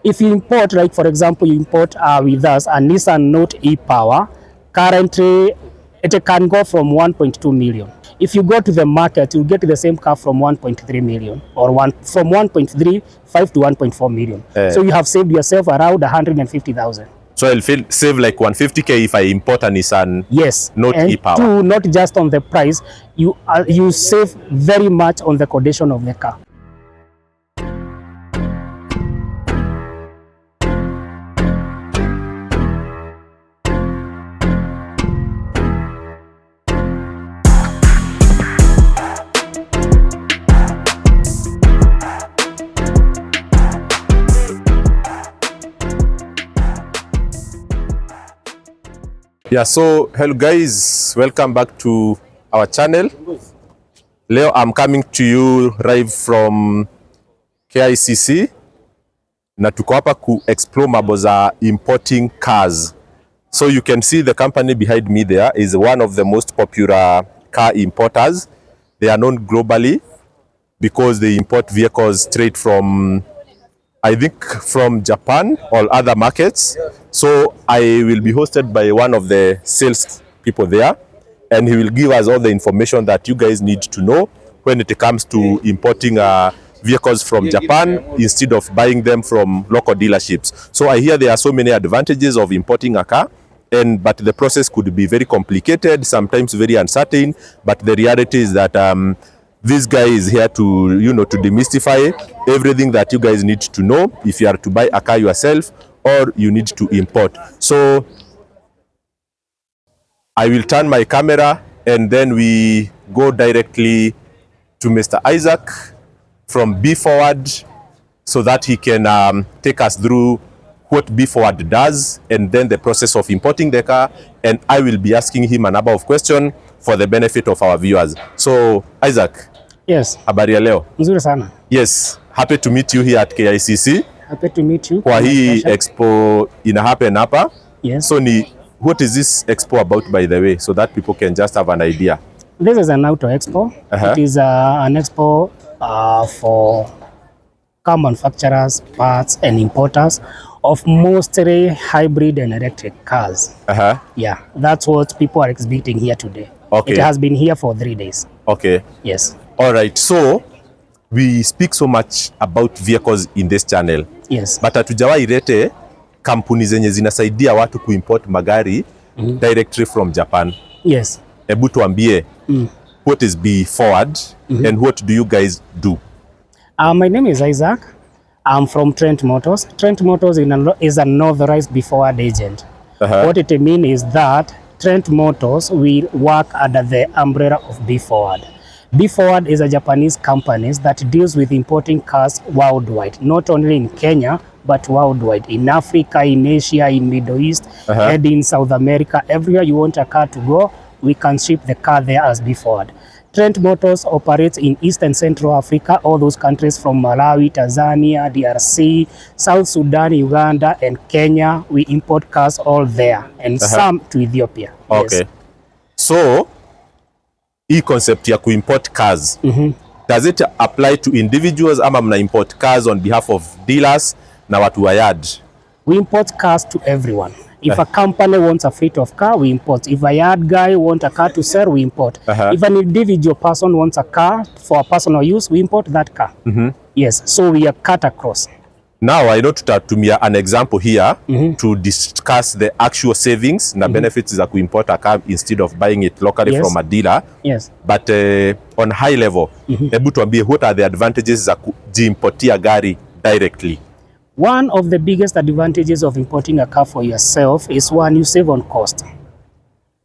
If you import, like for example, you import with us a Nissan Note e-Power, currently it can go from 1.2 million. If you go to the market, you'll get the same car from 1.3 million or from 1.35 to 1.4 million. So you have saved yourself around 150,000. So I'll save like 150k if I import a Nissan Note e-Power. Two, not just on the price, you save very much on the condition of the car. Yeah, so hello guys, welcome back to our channel. Leo I'm coming to you live from KICC na tuko hapa ku explore mambo za importing cars. So you can see the company behind me there is one of the most popular car importers. They are known globally because they import vehicles straight from, I think, from Japan or other markets. So I will be hosted by one of the sales people there, and he will give us all the information that you guys need to know when it comes to importing vehicles from Japan instead of buying them from local dealerships. So I hear there are so many advantages of importing a car, but the process could be very complicated, sometimes very uncertain, but the reality is that this guy is here to, to demystify everything that you guys need to know if you are to buy a car yourself or you need to import. So I will turn my camera and then we go directly to Mr. Isaac from B Forward so that he can take us through what B Forward does and then the process of importing the car, and I will be asking him a number of questions for the benefit of our viewers. So Isaac. Yes. Habari ya leo? Nzuri sana. Yes, happy to meet you here at KICC. Happy to meet you. Kwa hii expo ina happen hapa. Yes. So what is this expo about, by the way, so that people can just have an idea? This is an auto expo. It is an expo for car manufacturers, parts and importers of mostly hybrid and electric cars. Yeah, that's what people are exhibiting here today. Okay. It has been here for 3 days. Okay. Yes. All right. So we speak so much about vehicles in this channel. Yes. But hatujawahi ilete kampuni zenye zinasaidia watu kuimport magari directly from Japan. Yes. Ebu tuambie, what is B Forward and what do you guys do? My name is Isaac. I'm from Trent Motors. Trent Motors is an authorized B Forward agent. What it means is that Trent Motors will work under the umbrella of B Forward. B Forward is a Japanese company that deals with importing cars worldwide, not only in Kenya, but worldwide, in Africa, in Asia, in Middle East, and in South America. Everywhere you want a car to go, we can ship the car there as B Forward. Trent Motors operates in East and Central Africa, all those countries from Malawi, Tanzania, DRC, South Sudan, Uganda, and Kenya. We import cars all there, and some to Ethiopia. Okay. Yes. So, hii concept ya kuimport cars, does it apply to individuals ama mna import cars on behalf of dealers na watu wa yard? We import cars to everyone. If a company wants a fleet of car, we import. If a yard guy wants a car to sell, we import. If an individual person wants a car for personal use, we import that car. Yes, so we are cut across. Now I know tutatumia an example here to discuss the actual savings na benefits za kuimport a car instead of buying it locally from a dealer. Yes. But on high level, hebu tuambie what are the advantages za kujiimportia gari directly? One of the biggest advantages of importing a car for yourself is, one, you save on cost.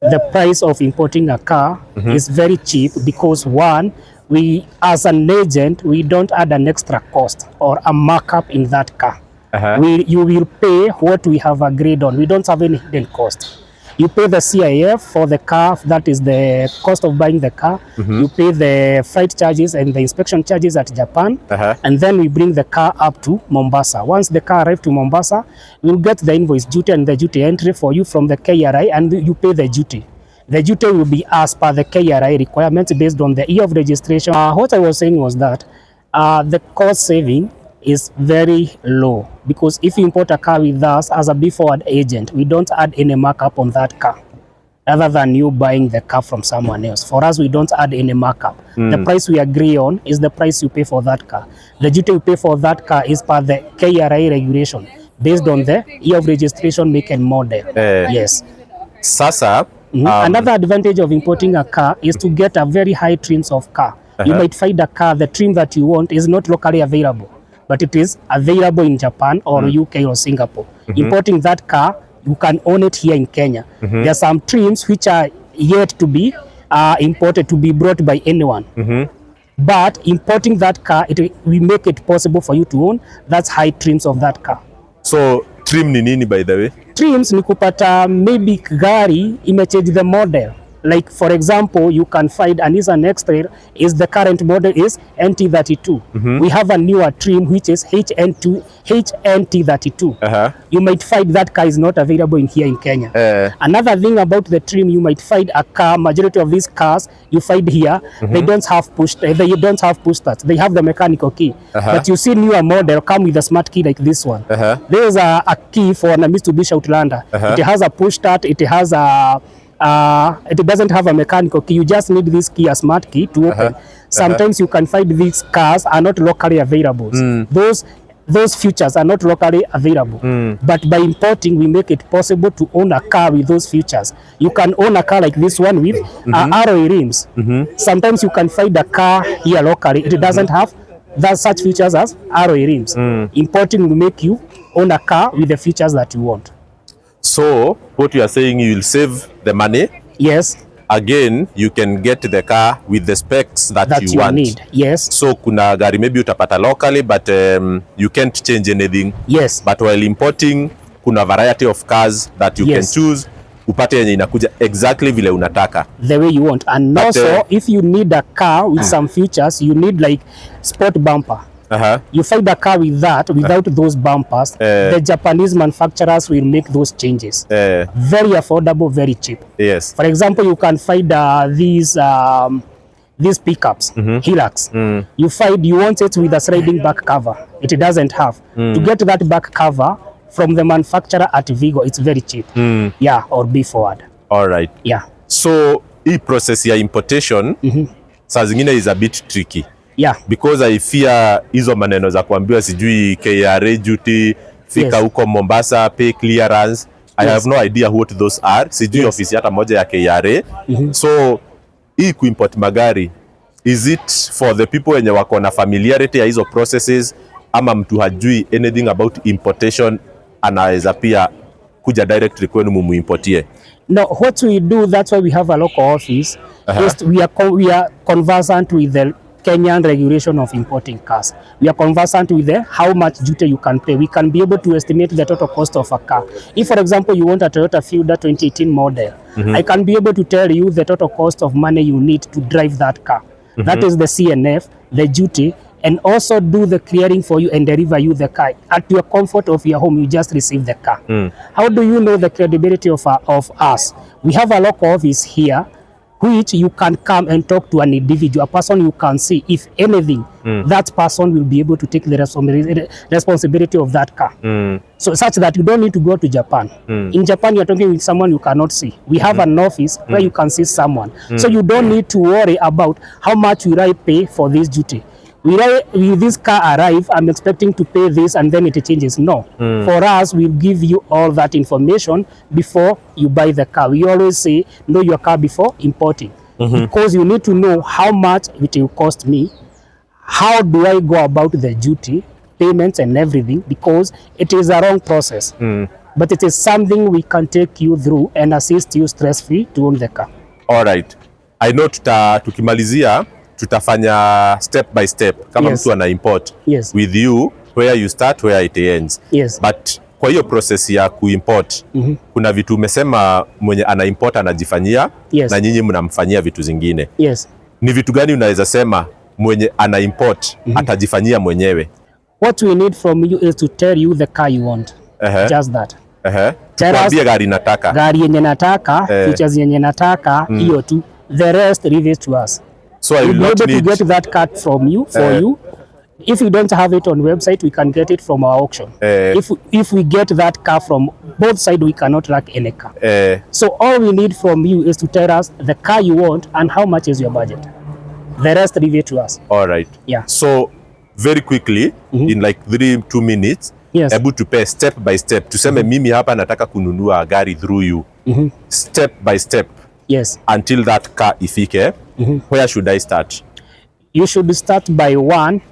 The price of importing a car is very cheap because, one, we as an agent, we don't add an extra cost or a markup in that car. You will pay what we have agreed on. We don't have any hidden cost. You pay the CIF for the car, that is the cost of buying the car. You pay the freight charges and the inspection charges at Japan. And then we bring the car up to Mombasa. Once the car arrives to Mombasa, we'll get the invoice duty and the duty entry for you from the KRI, and you pay the duty. The duty will be as per the KRI requirements based on the year of registration. What I was saying was that the cost saving is very low, because if you import a car with us as a B-forward agent, we don't add any markup on that car other than you buying the car from someone else. For us, we don't add any markup. The price we agree on is the price you pay for that car. The duty you pay for that car is per the KRA regulation based on the year of registration, make and model. Yes. Sasa, Another advantage of importing a car is to get a very high trims of car. You might find a car, the trim that you want is not locally available, but it is available in Japan or UK or Singapore. Importing that car, you can own it here in Kenya. There are some trims which are yet to be imported, to be brought by anyone. But importing that car, we make it possible for you to own that's high trims of that car. So trim ni nini by the way? Trims ni kupata maybe gari imechange the model. Like for example, you can find an Nissan X-Trail is the current model is NT32. We have a newer trim which is HNT32. You might find that car is not available here in Kenya. Another thing about the trim, you might find a car, majority of these cars you find here, they don't have push start. They have the mechanical key. But you see newer model come with a smart key like this one. There is a key for a Mitsubishi Outlander. It has a push start, it has a it doesn't have a mechanical key. You just need this key, a smart key, to open. Sometimes you can find these cars are not locally available. Those features are not locally available. But by importing, we make it possible to own a car with those features. You can own a car like this one with alloy rims. Sometimes you can find a car here locally, it doesn't have such features as alloy rims. Importing will make you own a car with the features that you want. So what you are saying, you will save the money. Yes. Again, you can get the car with the specs that you want. Need. Yes. So kuna gari maybe utapata locally, but you can't change anything. Yes. But while importing, kuna variety of cars that you can choose. Upate yenye inakuja exactly vile unataka. The way you want. And but, also, if you need a car with some features, you need like sport bumper. You find a car with that, without those bumpers, the Japanese manufacturers will make those changes. Very affordable, very cheap. Yes. For example, you can find these pickups, Hilux. You find you want it with a sliding back cover. It doesn't have. To get that back cover from the manufacturer at Vigo, it's very cheap. Yeah, or B-forward. All right. Yeah. So, hii process ya importation, saa zingine is a bit tricky. Yeah. Because I fear hizo maneno za kuambiwa sijui KRA duty, fika huko Mombasa, pay clearance. I have no idea what those are. Sijui ofisi hata moja ya KRA. So, hii kuimport magari, is it for the people wenye wako na familiarity ya hizo processes, ama mtu hajui anything about importation anaweza pia kuja directly kwenu mumuimportie? No, what we do, that's why we have a local office. Just we are conversant with the Kenyan regulation of importing cars. We are conversant with how much duty you can pay. We can be able to estimate the total cost of a car. If, for example, you want a Toyota Fielder 2018 model, I can be able to tell you the total cost of money you need to drive that car. That is the CNF, the duty, and also do the clearing for you and deliver you the car. At your comfort of your home, you just receive the car. How do you know the credibility of us? We have a local office here, which you can come and talk to an individual, a person you can see. If anything, that person will be able to take the responsibility of that car. So such that you don't need to go to Japan. In Japan, you're talking with someone you cannot see. We have an office where you can see someone. So you don't need to worry about how much will I pay for this duty. Will this car arrive, I'm expecting to pay this and then it changes. No. For us, we'll give you all that information before you buy the car. We always say, know your car before importing. Because you need to know how much it will cost me, how do I go about the duty, payments and everything, because it is a wrong process. But it is something we can take you through and assist you stress-free to own the car. All right. I know tukimalizia, tutafanya step by step kama mtu ana import with you, where you start, where it ends. But kwa hiyo process ya kuimport, kuna vitu umesema mwenye ana import anajifanyia na nyinyi mnamfanyia vitu zingine. Ni vitu gani unaweza sema mwenye ana import atajifanyia mwenyewe? What we need from you is to tell you the car you want. Just that. Tuambie gari nataka. Gari yenye nataka, features yenye nataka, hiyo tu. The rest leave it to us. So I will not need to get that car from you, for you. If we don't have it on website, we can get it from our auction. If we get that car from both sides, we cannot track any car. So all we need from you is to tell us the car you want and how much is your budget. The rest leave it to us. All right. Yeah. So very quickly, in like 2 minutes, Yes. able to pay step by step. Tuseme mimi hapa nataka kununua gari through you. Step by step. Yes. Until that car ifike. Where should I start? You should start by one,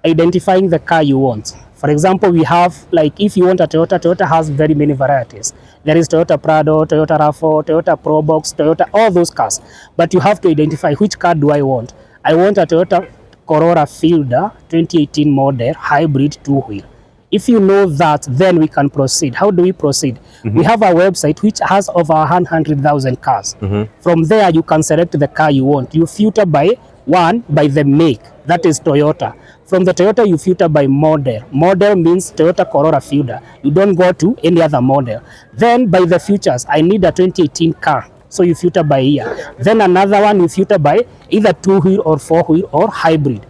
identifying the car you want. For example, we have, like, if you want a Toyota, Toyota has very many varieties. There is Toyota Prado, Toyota RAV4, Toyota Probox, Toyota, all those cars. But you have to identify which car do I want. I want a Toyota Corolla Fielder 2018 model, hybrid 2-wheel. If you know that, then we can proceed. How do we proceed? We have a website which has over 100,000 cars. From there, you can select the car you want. You filter by the make, that is Toyota. From the Toyota, you filter by model. Model means Toyota Corolla Fielder. You don't go to any other model. Then by the features, I need a 2018 car. So you filter by year. Then another one, you filter by either 2-wheel or 4-wheel or hybrid.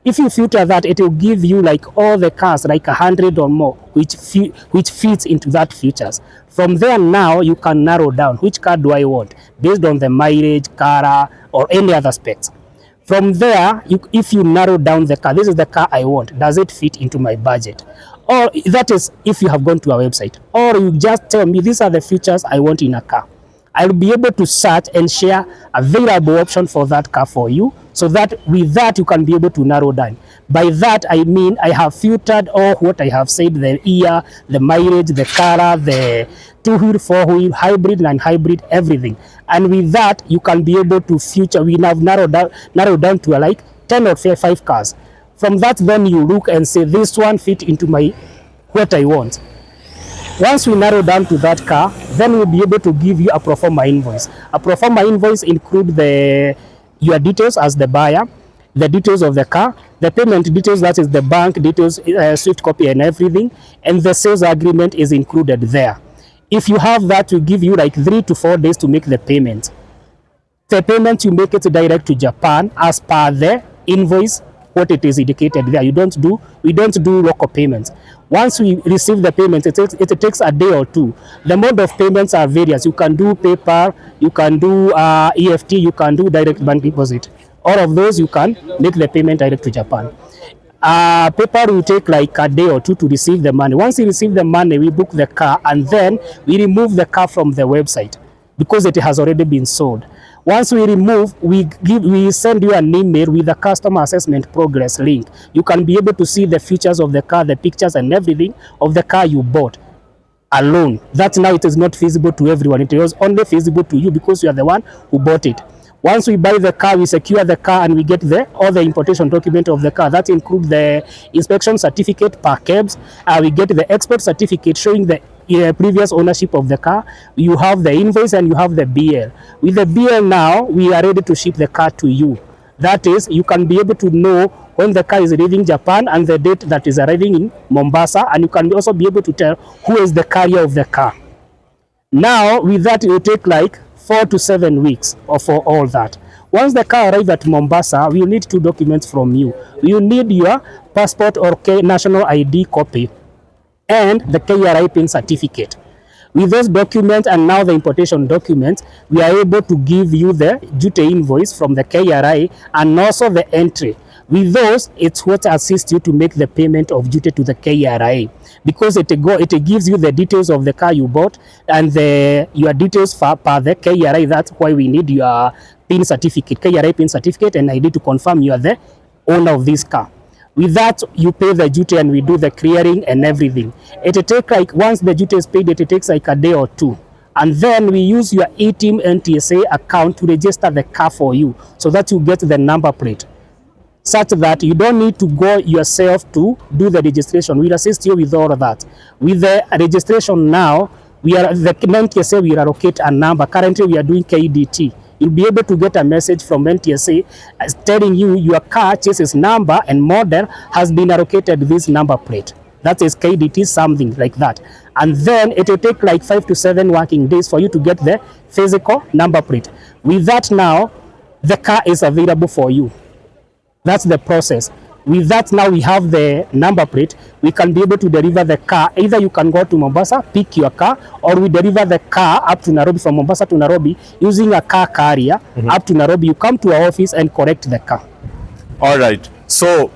If you filter that, it will give you like all the cars, like 100 or more, which fits into that features. From there now, you can narrow down which car do I want based on the mileage, color, or any other specs. From there, if you narrow down the car, this is the car I want. Does it fit into my budget? Or that is if you have gone to our website. Or you just tell me these are the features I want in a car. I'll be able to search and share available option for that car for you, so that with that you can be able to narrow down. By that I mean I have filtered all what I have said, the year, the mileage, the color, the 2-wheel, 4-wheel, hybrid, non-hybrid, everything. And with that you can be able to filter. We have narrowed down to like 10 or 5 cars. From that, then you look and say this one fit into my what I want. Once we narrow down to that car, then we'll be able to give you a pro forma invoice. A pro forma invoice include your details as the buyer, the details of the car, the payment details, that is the bank details, Swift copy and everything, and the sales agreement is included there. If you have that, we give you like 3 to 4 days to make the payment. The payment, you make it direct to Japan as per the invoice, what it is indicated there. We don't do local payments. Once we receive the payment, it takes a day or 2. The mode of payments are various. You can do PayPal, you can do EFT, you can do direct bank deposit. All of those you can make the payment direct to Japan. PayPal will take like a day or 2 to receive the money. Once we receive the money, we book the car and then we remove the car from the website because it has already been sold. Once we remove, we send you an email with a customer assessment progress link. You can be able to see the features of the car, the pictures and everything of the car you bought alone. That now it is not feasible to everyone. It was only feasible to you because you are the one who bought it. Once we buy the car, we secure the car and we get all the importation document of the car. That includes the inspection certificate per cabs. We get the export certificate showing the previous ownership of the car. You have the invoice and you have the BL. With the BL now, we are ready to ship the car to you. That is, you can be able to know when the car is leaving Japan and the date that is arriving in Mombasa, and you can also be able to tell who is the carrier of the car. Now, with that, it will take like 4 to 7 weeks for all that. Once the car arrives at Mombasa, we will need 2 documents from you. You need your passport or national ID copy and the KRI PIN certificate. With those documents and now the importation documents, we are able to give you the duty invoice from the KRI and also the entry. With those, it's what assists you to make the payment of duty to the KRI, because it gives you the details of the car you bought and your details per the KRI. That's why we need your PIN certificate, KRI PIN certificate and ID to confirm you are the owner of this car. With that, you pay the duty and we do the clearing and everything. It takes like, once the duty is paid, it takes like a day or 2. And then we use your ATM NTSA account to register the car for you so that you get the number plate, such that you don't need to go yourself to do the registration. We'll assist you with all of that. With the registration now, the NTSA will allocate a number. Currently, we are doing KDT. You'll be able to get a message from NTSA telling you your car chases number and model has been allocated this number plate. That is KDT, something like that. And then it will take like 5 to 7 working days for you to get the physical number plate. With that now, the car is available for you. That's the process. With that, now we have the number plate. We can be able to deliver the car. Either you can go to Mombasa, pick your car, or we deliver the car up to Nairobi, from Mombasa to Nairobi, using a car carrier up to Nairobi. You come to our office and collect the car. All right. So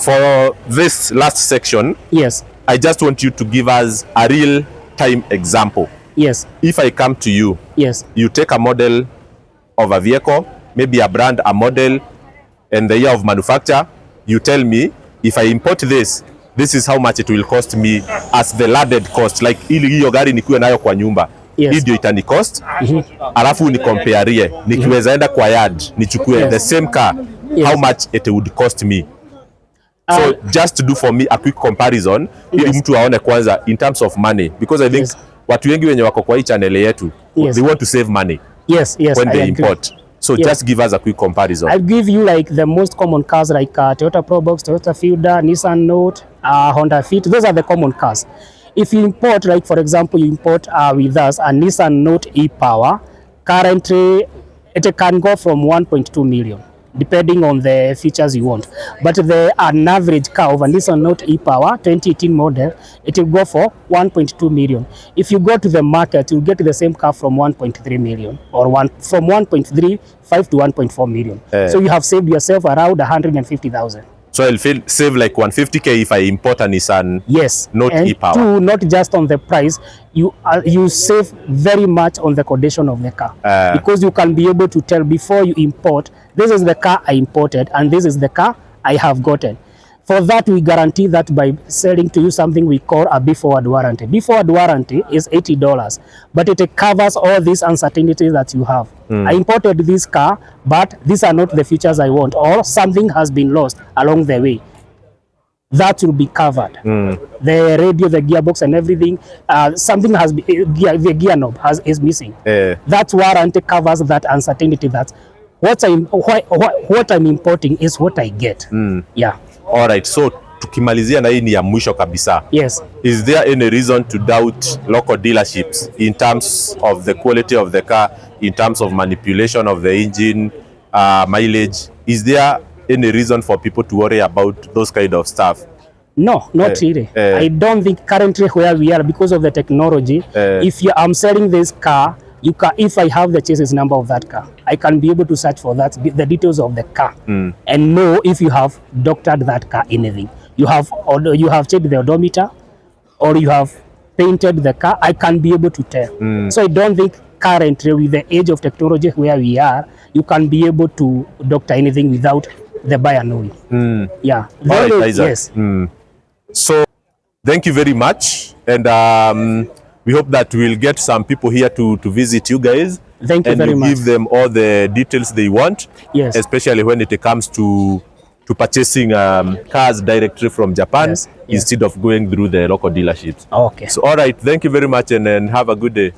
for this last section, Yes. I just want you to give us a real time example. Yes. If I come to you, Yes. you take a model of a vehicle, maybe a brand, a model, and the year of manufacture. You tell me, if I import this, this is how much it will cost me as the landed cost. Like ili hiyo gari nikuwe nayo kwa nyumba. Yes. Hii ndio itani cost. Alafu ni compareie. Nikiweza enda kwa yard, nichukue the same car, how much it would cost me. So just to do for me a quick comparison, ili mtu aone kwanza in terms of money, because I think watu wengi wenye wako kwa hii channel yetu, they want to save money when they import. So just give us a quick comparison. I'll give you like the most common cars, like Toyota Probox, Toyota Fielder, Nissan Note, Honda Fit. Those are the common cars. If you import, like for example, you import with us a Nissan Note e-Power, currently it can go from 1.2 million. Depending on the features you want. But an average car of a Nissan Note e-Power 2018 model, it will go for 1.2 million. If you go to the market, you'll get the same car from 1.3 million or from 1.35 to 1.4 million. So you have saved yourself around 150,000. So I'll save like 150k if I import a Nissan Note e-Power. Two, not just on the price, you save very much on the condition of the car, because you can be able to tell before you import, this is the car I imported and this is the car I have gotten. For that, we guarantee that by selling to you something we call a be-forward warranty. Be-forward warranty is $80, but it covers all these uncertainties that you have. I imported this car, but these are not the features I want, or something has been lost along the way. That will be covered. The radio, the gearbox and everything, something has been, the gear knob is missing. That warranty covers that uncertainty, that what I'm importing is what I get. Yeah. All right, so tukimalizia na hii ni ya mwisho kabisa. Yes. Is there any reason to doubt local dealerships in terms of the quality of the car, in terms of manipulation of the engine, mileage? Is there any reason for people to worry about those kind of stuff? No, not really. I don't think currently where we are, because of the technology, if I'm selling this car, if I have the chassis number of that car, I can be able to search for that, the details of the car, and know if you have doctored that car anything. You have checked the odometer, or you have painted the car. I can be able to tell. So I don't think currently, with the age of technology where we are, you can be able to doctor anything without the buyer knowing. Yeah. All right, Isaac. Yes. So thank you very much, and we hope that we'll get some people here to visit you guys. Thank you very much. And give them all the details they want. Yes. Especially when it comes to purchasing cars directly from Japan, instead of going through the local dealerships. Okay. So all right, thank you very much, and have a good day.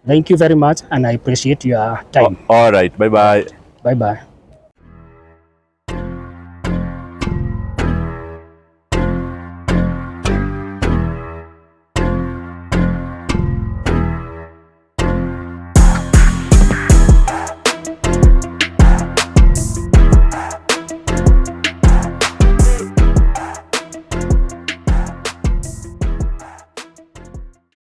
Thank you very much, and I appreciate your time. All right, bye-bye. Bye-bye.